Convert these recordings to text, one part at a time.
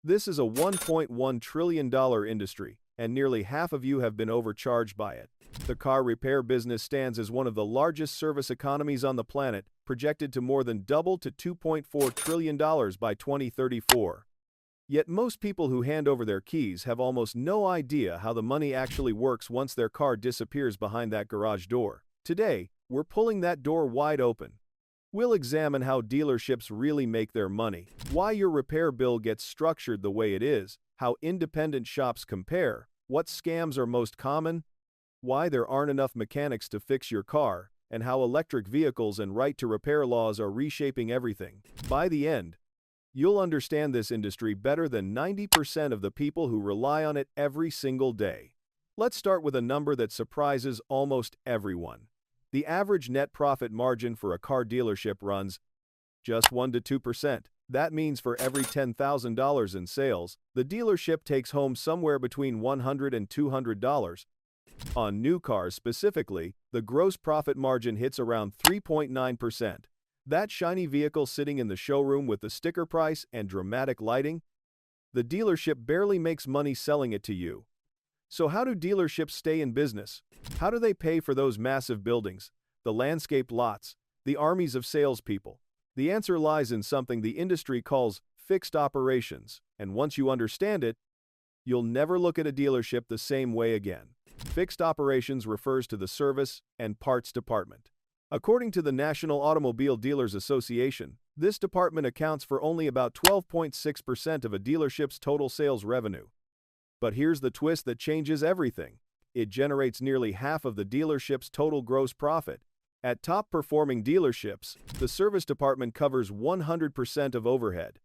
This is a $1.1 trillion industry, and nearly half of you have been overcharged by it. The car repair business stands as one of the largest service economies on the planet, projected to more than double to $2.4 trillion by 2034. Yet most people who hand over their keys have almost no idea how the money actually works once their car disappears behind that garage door. Today, we're pulling that door wide open. We'll examine how dealerships really make their money, why your repair bill gets structured the way it is, how independent shops compare, what scams are most common, why there aren't enough mechanics to fix your car, and how electric vehicles and right-to-repair laws are reshaping everything. By the end, you'll understand this industry better than 90% of the people who rely on it every single day. Let's start with a number that surprises almost everyone. The average net profit margin for a car dealership runs just 1 to 2%. That means for every $10,000 in sales, the dealership takes home somewhere between $100 and $200. On new cars specifically, the gross profit margin hits around 3.9%. That shiny vehicle sitting in the showroom with the sticker price and dramatic lighting, the dealership barely makes money selling it to you. So how do dealerships stay in business? How do they pay for those massive buildings, the landscaped lots, the armies of salespeople? The answer lies in something the industry calls fixed operations, and once you understand it, you'll never look at a dealership the same way again. Fixed operations refers to the service and parts department. According to the National Automobile Dealers Association, this department accounts for only about 12.6% of a dealership's total sales revenue. But here's the twist that changes everything. It generates nearly half of the dealership's total gross profit. At top-performing dealerships, the service department covers 100% of overhead.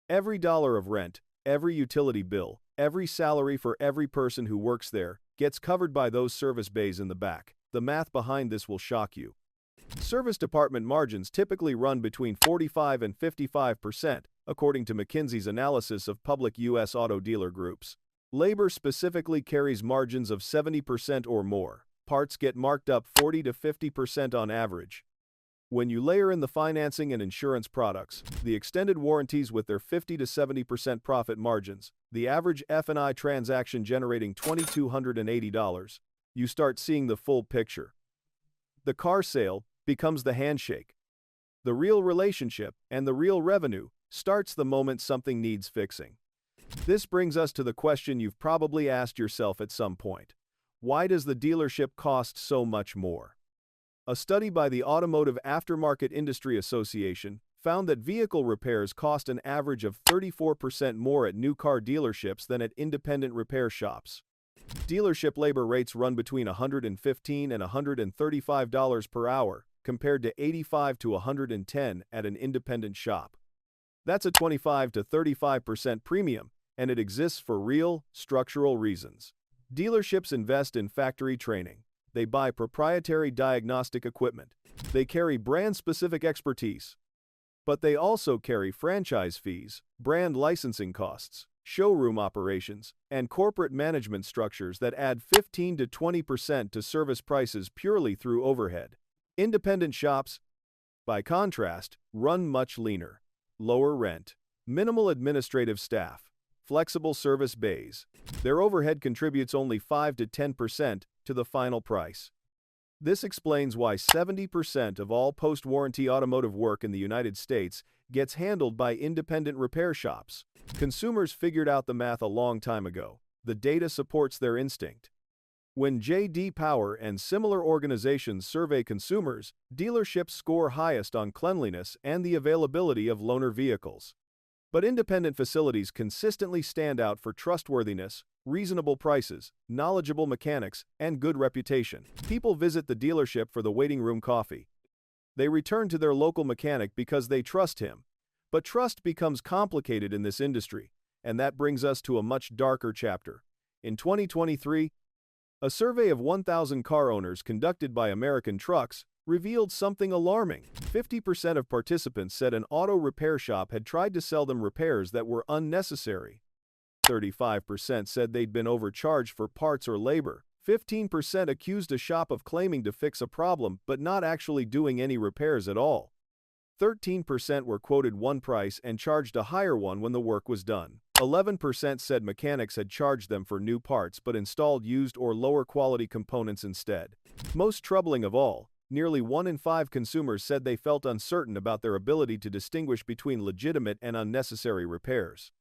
Every dollar of rent, every utility bill, every salary for every person who works there gets covered by those service bays in the back. The math behind this will shock you. Service department margins typically run between 45 and 55%, according to McKinsey's analysis of public U.S. auto dealer groups. Labor specifically carries margins of 70% or more. Parts get marked up 40 to 50% on average. When you layer in the financing and insurance products, the extended warranties with their 50 to 70% profit margins, the average F&I transaction generating $2,280, you start seeing the full picture. The car sale becomes the handshake. The real relationship and the real revenue starts the moment something needs fixing. This brings us to the question you've probably asked yourself at some point. Why does the dealership cost so much more? A study by the Automotive Aftermarket Industry Association found that vehicle repairs cost an average of 34% more at new car dealerships than at independent repair shops. Dealership labor rates run between $115 and $135 per hour, compared to $85 to $110 at an independent shop. That's a 25 to 35% premium, and it exists for real, structural reasons. Dealerships invest in factory training. They buy proprietary diagnostic equipment. They carry brand-specific expertise. But they also carry franchise fees, brand licensing costs, showroom operations, and corporate management structures that add 15 to 20% to service prices purely through overhead. Independent shops, by contrast, run much leaner. Lower rent, minimal administrative staff, flexible service bays. Their overhead contributes only 5 to 10% to the final price. This explains why 70% of all post-warranty automotive work in the United States gets handled by independent repair shops. Consumers figured out the math a long time ago. The data supports their instinct. When J.D. Power and similar organizations survey consumers, dealerships score highest on cleanliness and the availability of loaner vehicles. But independent facilities consistently stand out for trustworthiness, reasonable prices, knowledgeable mechanics, and good reputation. People visit the dealership for the waiting room coffee. They return to their local mechanic because they trust him. But trust becomes complicated in this industry, and that brings us to a much darker chapter. In 2023, a survey of 1,000 car owners conducted by American Trucks revealed something alarming. 50% of participants said an auto repair shop had tried to sell them repairs that were unnecessary. 35% said they'd been overcharged for parts or labor. 15% accused a shop of claiming to fix a problem but not actually doing any repairs at all. 13% were quoted one price and charged a higher one when the work was done. 11% said mechanics had charged them for new parts but installed used or lower quality components instead. Most troubling of all, nearly 1 in 5 consumers said they felt uncertain about their ability to distinguish between legitimate and unnecessary repairs.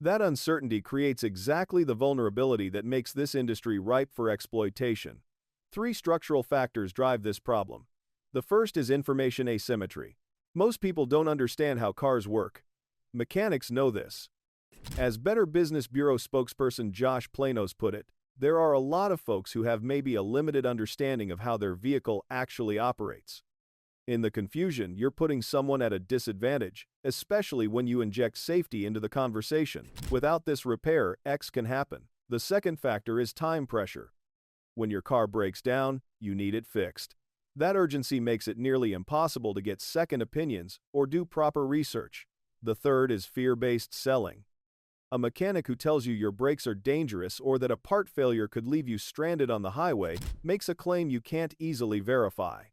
That uncertainty creates exactly the vulnerability that makes this industry ripe for exploitation. 3 structural factors drive this problem. The first is information asymmetry. Most people don't understand how cars work. Mechanics know this. As Better Business Bureau spokesperson Josh Planos put it, there are a lot of folks who have maybe a limited understanding of how their vehicle actually operates. In the confusion, you're putting someone at a disadvantage, especially when you inject safety into the conversation. Without this repair, X can happen. The second factor is time pressure. When your car breaks down, you need it fixed. That urgency makes it nearly impossible to get second opinions or do proper research. The third is fear-based selling. A mechanic who tells you your brakes are dangerous or that a part failure could leave you stranded on the highway makes a claim you can't easily verify.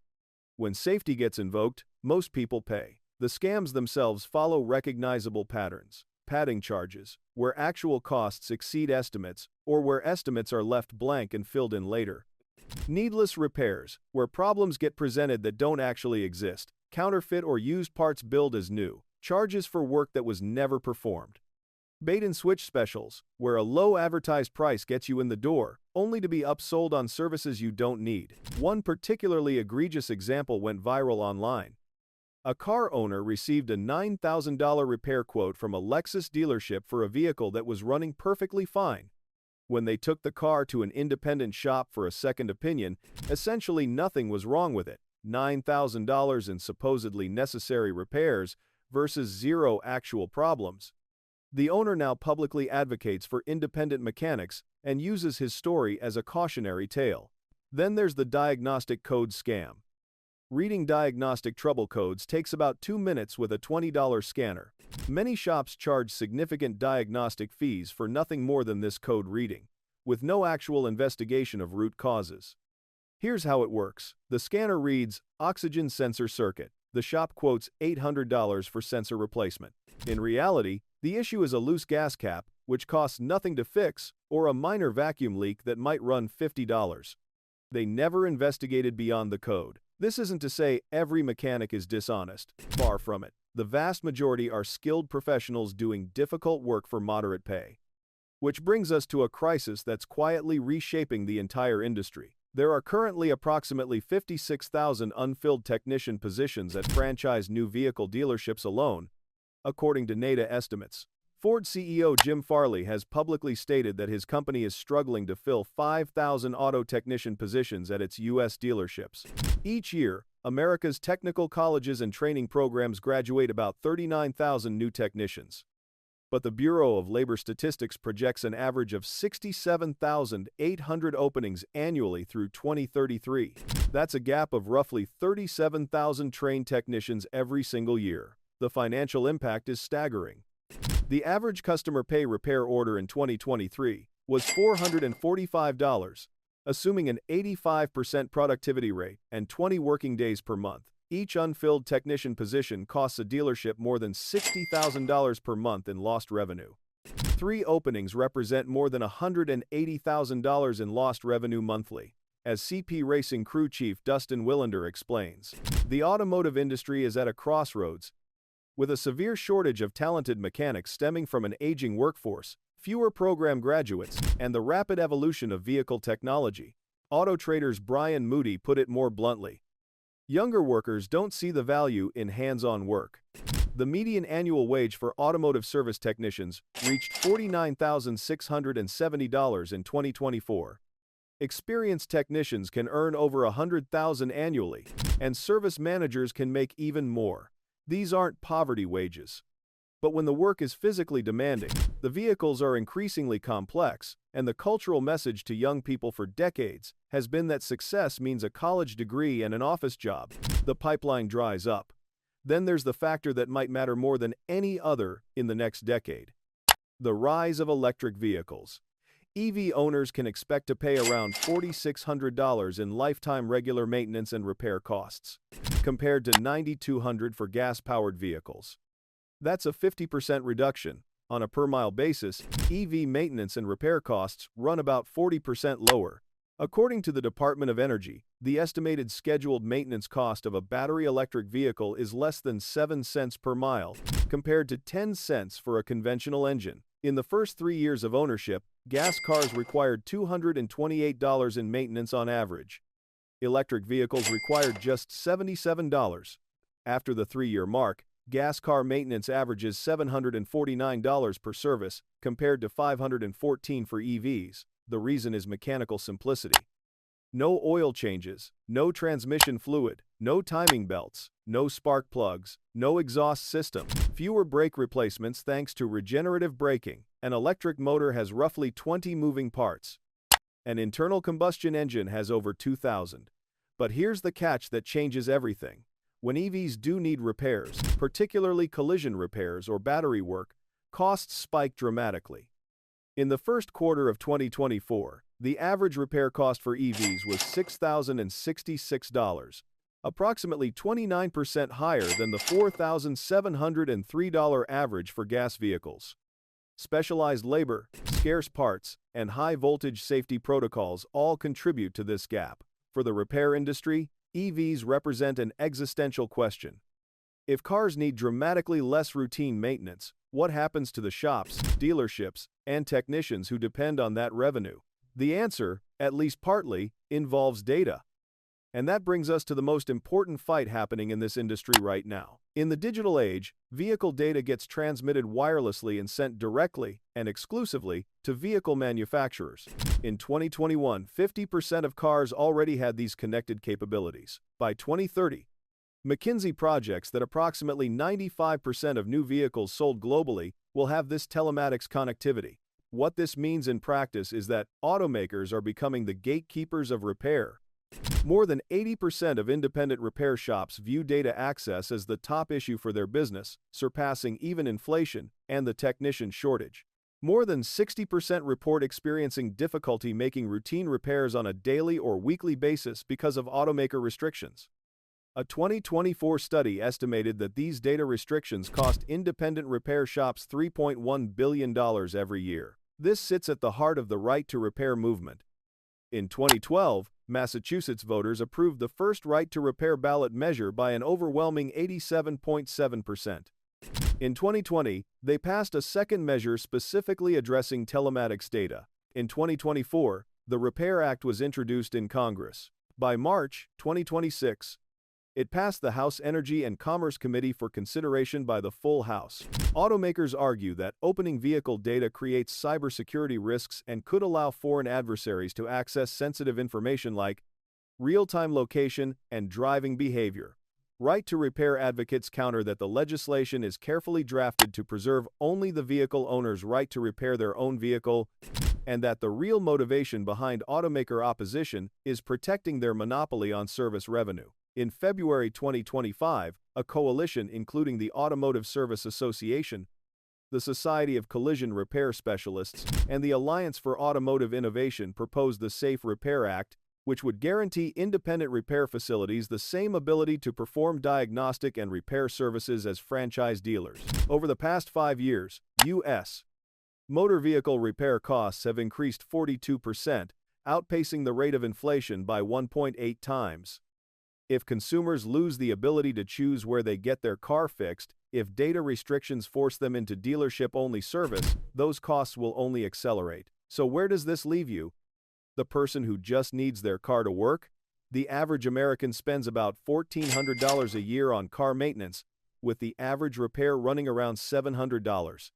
When safety gets invoked, most people pay. The scams themselves follow recognizable patterns. Padding charges, where actual costs exceed estimates, or where estimates are left blank and filled in later. Needless repairs, where problems get presented that don't actually exist. Counterfeit or used parts billed as new. Charges for work that was never performed. Bait and switch specials, where a low advertised price gets you in the door, only to be upsold on services you don't need. One particularly egregious example went viral online. A car owner received a $9,000 repair quote from a Lexus dealership for a vehicle that was running perfectly fine. When they took the car to an independent shop for a second opinion, essentially nothing was wrong with it. $9,000 in supposedly necessary repairs versus 0 actual problems. The owner now publicly advocates for independent mechanics and uses his story as a cautionary tale. Then there's the diagnostic code scam. Reading diagnostic trouble codes takes about 2 minutes with a $20 scanner. Many shops charge significant diagnostic fees for nothing more than this code reading, with no actual investigation of root causes. Here's how it works. The scanner reads, oxygen sensor circuit. The shop quotes $800 for sensor replacement. In reality, the issue is a loose gas cap, which costs nothing to fix, or a minor vacuum leak that might run $50. They never investigated beyond the code. This isn't to say every mechanic is dishonest. Far from it. The vast majority are skilled professionals doing difficult work for moderate pay. Which brings us to a crisis that's quietly reshaping the entire industry. There are currently approximately 56,000 unfilled technician positions at franchise new vehicle dealerships alone, according to NADA estimates. Ford CEO Jim Farley has publicly stated that his company is struggling to fill 5,000 auto technician positions at its U.S. dealerships. Each year, America's technical colleges and training programs graduate about 39,000 new technicians. But the Bureau of Labor Statistics projects an average of 67,800 openings annually through 2033. That's a gap of roughly 37,000 trained technicians every single year. The financial impact is staggering. The average customer pay repair order in 2023 was $445, assuming an 85% productivity rate and 20 working days per month. Each unfilled technician position costs a dealership more than $60,000 per month in lost revenue. 3 openings represent more than $180,000 in lost revenue monthly, as CP Racing crew chief Dustin Willander explains. The automotive industry is at a crossroads. With a severe shortage of talented mechanics stemming from an aging workforce, fewer program graduates, and the rapid evolution of vehicle technology, Auto Trader's Brian Moody put it more bluntly. Younger workers don't see the value in hands-on work. The median annual wage for automotive service technicians reached $49,670 in 2024. Experienced technicians can earn over $100,000 annually, and service managers can make even more. These aren't poverty wages. But when the work is physically demanding, the vehicles are increasingly complex, and the cultural message to young people for decades has been that success means a college degree and an office job. The pipeline dries up. Then there's the factor that might matter more than any other in the next decade: the rise of electric vehicles. EV owners can expect to pay around $4,600 in lifetime regular maintenance and repair costs, compared to $9,200 for gas-powered vehicles. That's a 50% reduction, On a per-mile basis, EV maintenance and repair costs run about 40% lower. According to the Department of Energy, the estimated scheduled maintenance cost of a battery electric vehicle is less than 7 cents per mile, compared to 10 cents for a conventional engine. In the first 3 years of ownership, gas cars required $228 in maintenance on average. Electric vehicles required just $77. After the 3-year mark, gas car maintenance averages $749 per service, compared to $514 for EVs. The reason is mechanical simplicity. No oil changes, no transmission fluid, no timing belts, no spark plugs, no exhaust system, fewer brake replacements thanks to regenerative braking. An electric motor has roughly 20 moving parts. An internal combustion engine has over 2,000. But here's the catch that changes everything. When EVs do need repairs, particularly collision repairs or battery work, costs spike dramatically. In the first quarter of 2024, the average repair cost for EVs was $6,066, approximately 29% higher than the $4,703 average for gas vehicles. Specialized labor, scarce parts, and high-voltage safety protocols all contribute to this gap. For the repair industry, EVs represent an existential question. If cars need dramatically less routine maintenance, what happens to the shops, dealerships, and technicians who depend on that revenue? The answer, at least partly, involves data. And that brings us to the most important fight happening in this industry right now. In the digital age, vehicle data gets transmitted wirelessly and sent directly and exclusively to vehicle manufacturers. In 2021, 50% of cars already had these connected capabilities. By 2030, McKinsey projects that approximately 95% of new vehicles sold globally will have this telematics connectivity. What this means in practice is that automakers are becoming the gatekeepers of repair. More than 80% of independent repair shops view data access as the top issue for their business, surpassing even inflation and the technician shortage. More than 60% report experiencing difficulty making routine repairs on a daily or weekly basis because of automaker restrictions. A 2024 study estimated that these data restrictions cost independent repair shops $3.1 billion every year. This sits at the heart of the right to repair movement. In 2012, Massachusetts voters approved the first right to repair ballot measure by an overwhelming 87.7%. In 2020, they passed a second measure specifically addressing telematics data. In 2024, the Repair Act was introduced in Congress. By March 2026, it passed the House Energy and Commerce Committee for consideration by the full House. Automakers argue that opening vehicle data creates cybersecurity risks and could allow foreign adversaries to access sensitive information like real-time location and driving behavior. Right to repair advocates counter that the legislation is carefully drafted to preserve only the vehicle owner's right to repair their own vehicle, and that the real motivation behind automaker opposition is protecting their monopoly on service revenue. In February 2025, a coalition including the Automotive Service Association, the Society of Collision Repair Specialists, and the Alliance for Automotive Innovation proposed the Safe Repair Act, which would guarantee independent repair facilities the same ability to perform diagnostic and repair services as franchise dealers. Over the past 5 years, U.S. motor vehicle repair costs have increased 42%, outpacing the rate of inflation by 1.8 times. If consumers lose the ability to choose where they get their car fixed, if data restrictions force them into dealership-only service, those costs will only accelerate. So where does this leave you? The person who just needs their car to work? The average American spends about $1,400 a year on car maintenance, with the average repair running around $700.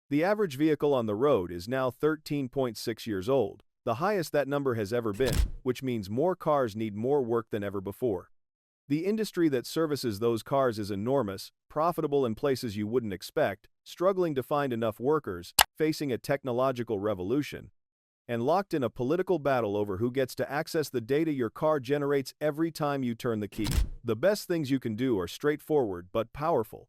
The average vehicle on the road is now 13.6 years old, the highest that number has ever been, which means more cars need more work than ever before. The industry that services those cars is enormous, profitable in places you wouldn't expect, struggling to find enough workers, facing a technological revolution, and locked in a political battle over who gets to access the data your car generates every time you turn the key. The best things you can do are straightforward but powerful.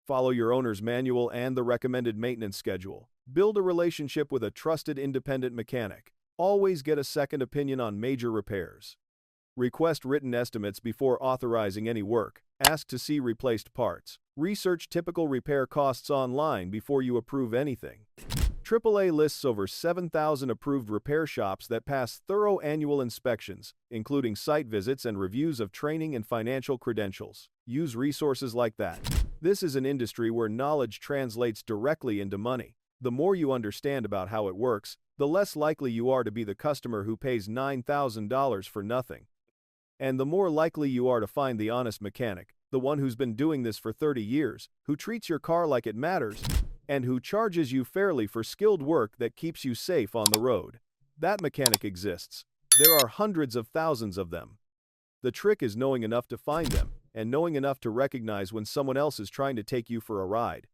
Follow your owner's manual and the recommended maintenance schedule. Build a relationship with a trusted independent mechanic. Always get a second opinion on major repairs. Request written estimates before authorizing any work. Ask to see replaced parts. Research typical repair costs online before you approve anything. AAA lists over 7,000 approved repair shops that pass thorough annual inspections, including site visits and reviews of training and financial credentials. Use resources like that. This is an industry where knowledge translates directly into money. The more you understand about how it works, the less likely you are to be the customer who pays $9,000 for nothing. And the more likely you are to find the honest mechanic, the one who's been doing this for 30 years, who treats your car like it matters, and who charges you fairly for skilled work that keeps you safe on the road. That mechanic exists. There are hundreds of thousands of them. The trick is knowing enough to find them, and knowing enough to recognize when someone else is trying to take you for a ride.